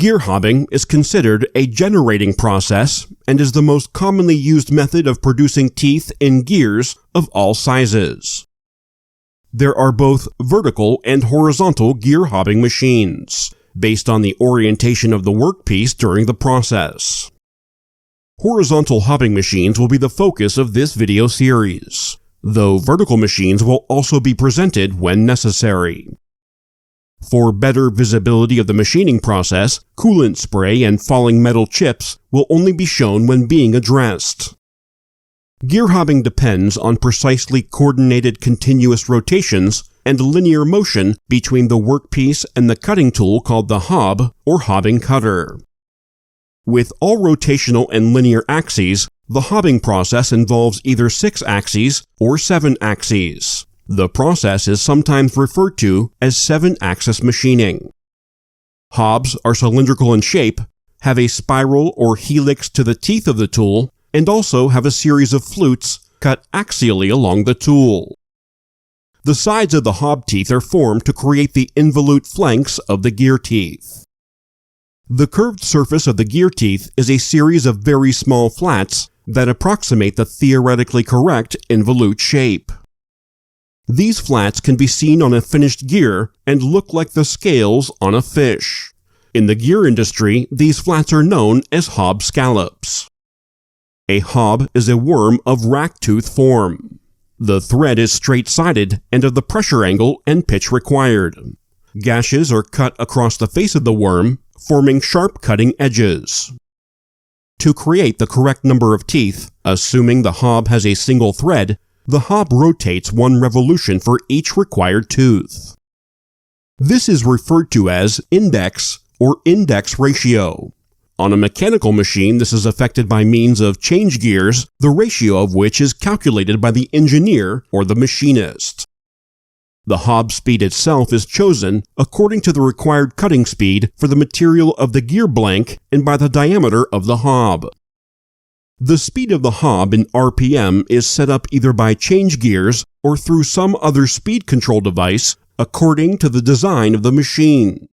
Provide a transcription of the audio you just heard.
Gear hobbing is considered a generating process and is the most commonly used method of producing teeth in gears of all sizes. There are both vertical and horizontal gear hobbing machines, based on the orientation of the workpiece during the process. Horizontal hobbing machines will be the focus of this video series, though vertical machines will also be presented when necessary. For better visibility of the machining process, coolant spray and falling metal chips will only be shown when being addressed. Gear hobbing depends on precisely coordinated continuous rotations and linear motion between the workpiece and the cutting tool called the hob or hobbing cutter. With all rotational and linear axes, the hobbing process involves either 6 axes or 7 axes. The process is sometimes referred to as 7-axis machining. Hobs are cylindrical in shape, have a spiral or helix to the teeth of the tool, and also have a series of flutes cut axially along the tool. The sides of the hob teeth are formed to create the involute flanks of the gear teeth. The curved surface of the gear teeth is a series of very small flats that approximate the theoretically correct involute shape. These flats can be seen on a finished gear and look like the scales on a fish. In the gear industry, these flats are known as Hob Scallops. A hob is a worm of rack-tooth form. The thread is straight-sided and of the pressure angle and pitch required. Gashes are cut across the face of the worm, forming sharp cutting edges. To create the correct number of teeth, assuming the hob has a single thread, the hob rotates 1 revolution for each required tooth. This is referred to as index or index ratio. On a mechanical machine, this is affected by means of change gears, the ratio of which is calculated by the engineer or the machinist. The hob speed itself is chosen according to the required cutting speed for the material of the gear blank and by the diameter of the hob. The speed of the hob in RPM is set up either by change gears or through some other speed control device according to the design of the machine.